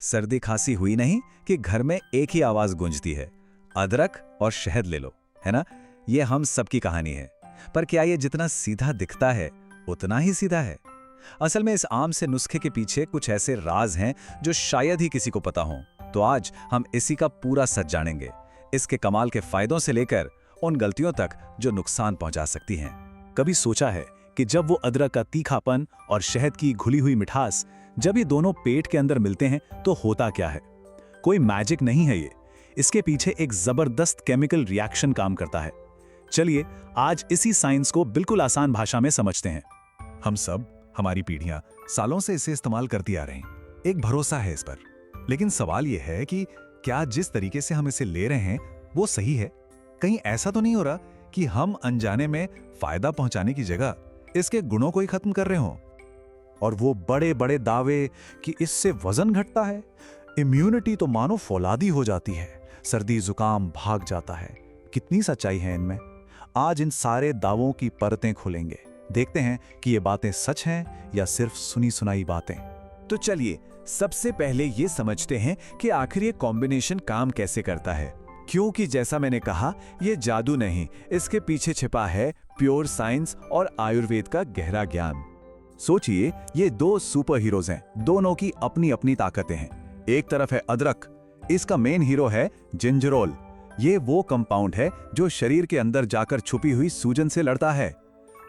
सर्दी खांसी हुई नहीं कि घर में एक ही आवाज गूंजती है, अदरक और शहद ले लो, है ना। ये हम सबकी कहानी है। पर क्या ये जितना सीधा दिखता है उतना ही सीधा है? असल में इस आम से नुस्खे के पीछे कुछ ऐसे राज हैं जो शायद ही किसी को पता हो। तो आज हम इसी का पूरा सच जानेंगे, इसके कमाल के फायदों से लेकर उन गलतियों तक जो नुकसान पहुंचा सकती हैं। कभी सोचा है कि जब वो अदरक का तीखापन और शहद की घुली हुई मिठास, जब ये दोनों पेट के अंदर मिलते हैं तो होता क्या है? कोई मैजिक नहीं है ये, इसके पीछे एक जबरदस्त केमिकल रिएक्शन काम करता है। चलिए आज इसी साइंस को बिल्कुल आसान भाषा में समझते हैं। हम सब, हमारी पीढ़ियां सालों से इसे इस्तेमाल करती आ रहे हैं। एक भरोसा है इस पर। लेकिन सवाल यह है कि क्या जिस तरीके से हम इसे ले रहे हैं वो सही है? कहीं ऐसा तो नहीं हो रहा कि हम अनजाने में फायदा पहुंचाने की जगह इसके गुणों को ही खत्म कर रहे हों? और वो बड़े बड़े दावे कि इससे वजन घटता है, इम्यूनिटी तो मानो फौलादी हो जाती है, सर्दी जुकाम भाग जाता है। कितनी सच्चाई है इनमें? आज इन सारे दावों की परतें खोलेंगे। देखते हैं कि ये बातें सच हैं या सिर्फ सुनी सुनाई बातें। तो चलिए सबसे पहले ये समझते हैं कि आखिर ये कॉम्बिनेशन काम कैसे करता है। क्योंकि जैसा मैंने कहा, ये जादू नहीं, इसके पीछे छिपा है प्योर साइंस और आयुर्वेद का गहरा ज्ञान। सोचिए, ये दो सुपर हीरोज हैं, दोनों की अपनी अपनी ताकतें हैं। एक तरफ है अदरक, इसका मेन हीरो है जिंजरोल। ये वो कंपाउंड है जो शरीर के अंदर जाकर छुपी हुई सूजन से लड़ता है।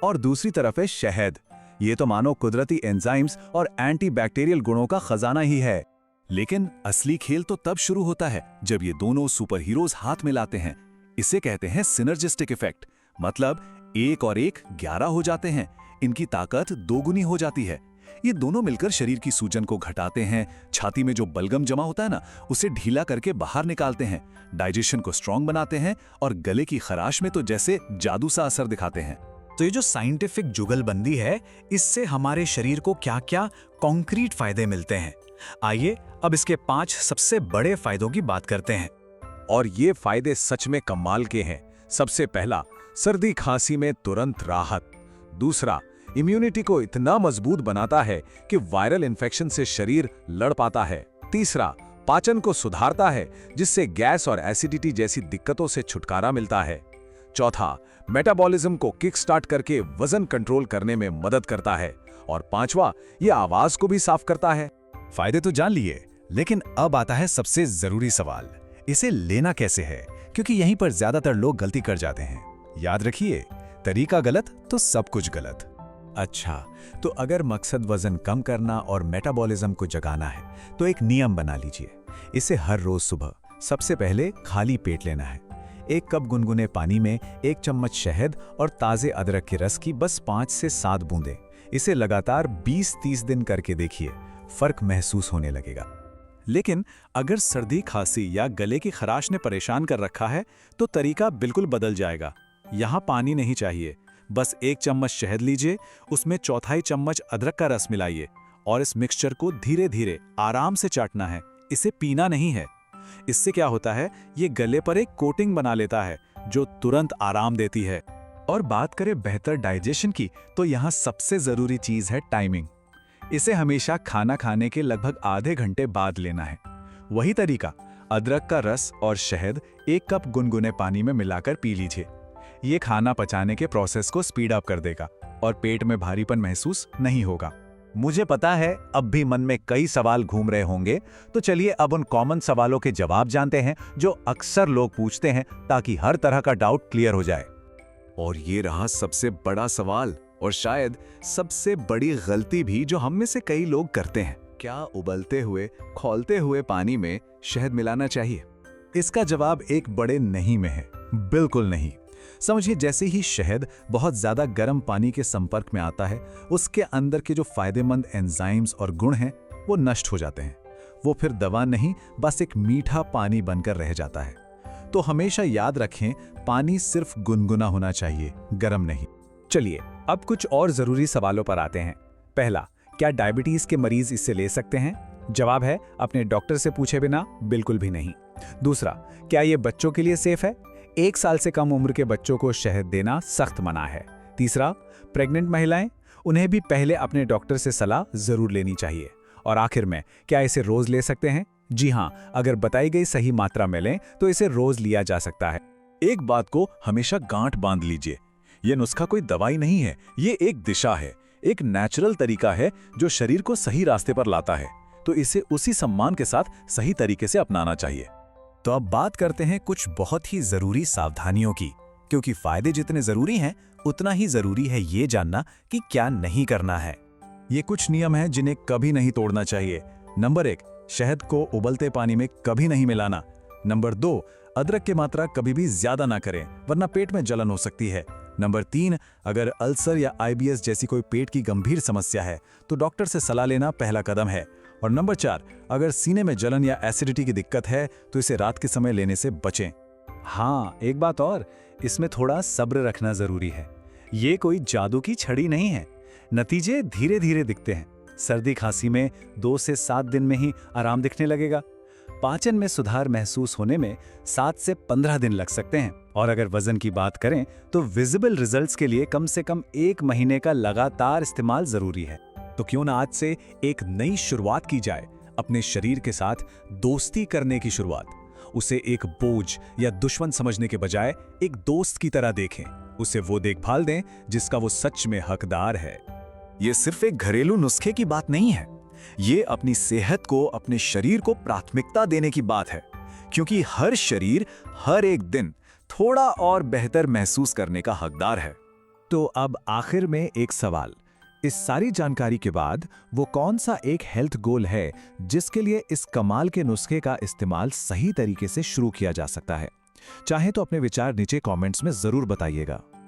और दूसरी तरफ है शहद, ये तो मानो कुदरती एंजाइम्स और एंटीबैक्टीरियल गुणों का खजाना ही है। लेकिन असली खेल तो तब शुरू होता है जब ये दोनों सुपर हीरोज हाथ मिलाते हैं। इसे कहते हैं सिनर्जिस्टिक इफेक्ट, मतलब 1 और 1 11 हो जाते हैं। इनकी ताकत दोगुनी हो जाती है। ये दोनों मिलकर शरीर की सूजन को घटाते हैं, छाती में जो बलगम जमा होता है ना, उसे ढीला करके बाहर निकालते हैं, डाइजेशन को स्ट्रांग बनाते हैं और गले की खराश में तो जैसे जादू सा असर दिखाते हैं। तो ये जो साइंटिफिक जुगलबंदी है, इससे हमारे शरीर को क्या-क्या कॉन्क्रीट फायदे मिलते हैं। आइए अब इसके 5 सबसे बड़े फायदों की बात करते हैं। और ये फायदे सच में कमाल के हैं। सबसे पहला, सर्दी खांसी में तुरंत राहत। दूसरा, इम्यूनिटी को इतना मजबूत बनाता है कि वायरल इन्फेक्शन से शरीर लड़ पाता है। तीसरा, पाचन को सुधारता है, जिससे गैस और एसिडिटी जैसी दिक्कतों से छुटकारा मिलता है। चौथा, मेटाबॉलिज्म को किक स्टार्ट करके वजन कंट्रोल करने में मदद करता है। और पांचवा, ये आवाज को भी साफ करता है। फायदे तो जान लिए, लेकिन अब आता है सबसे जरूरी सवाल, इसे लेना कैसे है? क्योंकि यहीं पर ज्यादातर लोग गलती कर जाते हैं। याद रखिए, तरीका गलत तो सब कुछ गलत। अच्छा, तो अगर मकसद वजन कम करना और मेटाबॉलिज्म को जगाना है तो एक नियम बना लीजिए। इसे हर रोज सुबह सबसे पहले खाली पेट लेना है। 1 कप गुनगुने पानी में 1 चम्मच शहद और ताजे अदरक के रस की बस 5 से 7 बूंदें। इसे लगातार 20-30 दिन करके देखिए, फर्क महसूस होने लगेगा। लेकिन अगर सर्दी खांसी या गले की खराश ने परेशान कर रखा है तो तरीका बिल्कुल बदल जाएगा। यहाँ पानी नहीं चाहिए, बस 1 चम्मच शहद लीजिए, उसमें 1/4 चम्मच अदरक का रस मिलाइए और इस मिक्सचर को धीरे धीरे आराम से चाटना है। इसे पीना नहीं है। इससे क्या होता है, ये गले पर एक कोटिंग बना लेता है जो तुरंत आराम देती है। और बात करें बेहतर डाइजेशन की, तो यहाँ सबसे जरूरी चीज है टाइमिंग। इसे हमेशा खाना खाने के लगभग आधे घंटे बाद लेना है। वही तरीका, अदरक का रस और शहद 1 कप गुनगुने पानी में मिलाकर पी लीजिए। ये खाना पचाने के प्रोसेस को स्पीड अप कर देगा और पेट में भारीपन महसूस नहीं होगा। मुझे पता है अब भी मन में कई सवाल घूम रहे होंगे, तो चलिए अब उन कॉमन सवालों के जवाब जानते हैं जो अक्सर लोग पूछते हैं, ताकि हर तरह का डाउट क्लियर हो जाए। और ये रहा सबसे बड़ा सवाल, और शायद सबसे बड़ी गलती भी जो हम में से कई लोग करते हैं। क्या उबलते हुए, खौलते हुए पानी में शहद मिलाना चाहिए? इसका जवाब एक बड़े नहीं में है, बिल्कुल नहीं। समझिए, जैसे ही शहद बहुत ज्यादा गर्म पानी के संपर्क में आता है, उसके अंदर के जो फायदेमंद एंजाइम्स और गुण हैं वो नष्ट हो जाते हैं। वो फिर दवा नहीं, बस एक मीठा पानी बनकर रह जाता है। तो हमेशा याद रखें, पानी सिर्फ गुनगुना होना चाहिए, गर्म नहीं। चलिए अब कुछ और जरूरी सवालों पर आते हैं। पहला, क्या डायबिटीज के मरीज इसे ले सकते हैं? जवाब है, अपने डॉक्टर से पूछे बिना बिल्कुल भी नहीं। दूसरा, क्या ये बच्चों के लिए सेफ है? 1 साल से कम उम्र के बच्चों को शहद देना सख्त मना है। तीसरा, प्रेग्नेंट महिलाएं, उन्हें भी पहले अपने डॉक्टर से सलाह जरूर लेनी चाहिए। और आखिर में, क्या इसे रोज ले सकते हैं? जी हाँ, अगर बताई गई सही मात्रा में लें तो इसे रोज लिया जा सकता है। एक बात को हमेशा गांठ बांध लीजिए, ये नुस्खा कोई दवाई नहीं है, ये एक दिशा है, एक नेचुरल तरीका है जो शरीर को सही रास्ते पर लाता है। तो इसे उसी सम्मान के साथ सही तरीके से अपनाना चाहिए। तो अब बात करते हैं कुछ बहुत ही जरूरी सावधानियों की, क्योंकि फायदे जितने जरूरी हैं उतना ही जरूरी है ये जानना कि क्या नहीं करना है। ये कुछ नियम हैं जिन्हें कभी नहीं तोड़ना चाहिए। नंबर 1, शहद को उबलते पानी में कभी नहीं मिलाना। नंबर 2, अदरक की मात्रा कभी भी ज्यादा ना करें, वरना पेट में जलन हो सकती है। नंबर 3, अगर अल्सर या IBS जैसी कोई पेट की गंभीर समस्या है तो डॉक्टर से सलाह लेना पहला कदम है। और नंबर 4, अगर सीने में जलन या एसिडिटी की दिक्कत है तो इसे रात के समय लेने से बचें। हाँ, एक बात और, इसमें थोड़ा सब्र रखना जरूरी है। ये कोई जादू की छड़ी नहीं है। नतीजे धीरे धीरे दिखते हैं। सर्दी खांसी में 2 से 7 दिन में ही आराम दिखने लगेगा। पाचन में सुधार महसूस होने में 7 से 15 दिन लग सकते हैं। और अगर वजन की बात करें तो विजिबल रिजल्ट्स के लिए कम से कम 1 महीने का लगातार इस्तेमाल जरूरी है। तो क्यों ना आज से एक नई शुरुआत की जाए, अपने शरीर के साथ दोस्ती करने की शुरुआत। उसे एक बोझ या दुश्मन समझने के बजाय एक दोस्त की तरह देखें, उसे वो देखभाल दें जिसका वो सच में हकदार है। ये सिर्फ एक घरेलू नुस्खे की बात नहीं है, ये अपनी सेहत को, अपने शरीर को प्राथमिकता देने की बात है, क्योंकि हर शरीर हर एक दिन थोड़ा और बेहतर महसूस करने का हकदार है। तो अब आखिर में एक सवाल, इस सारी जानकारी के बाद वो कौन सा एक हेल्थ गोल है जिसके लिए इस कमाल के नुस्खे का इस्तेमाल सही तरीके से शुरू किया जा सकता है? चाहे तो अपने विचार नीचे कमेंट्स में जरूर बताइएगा।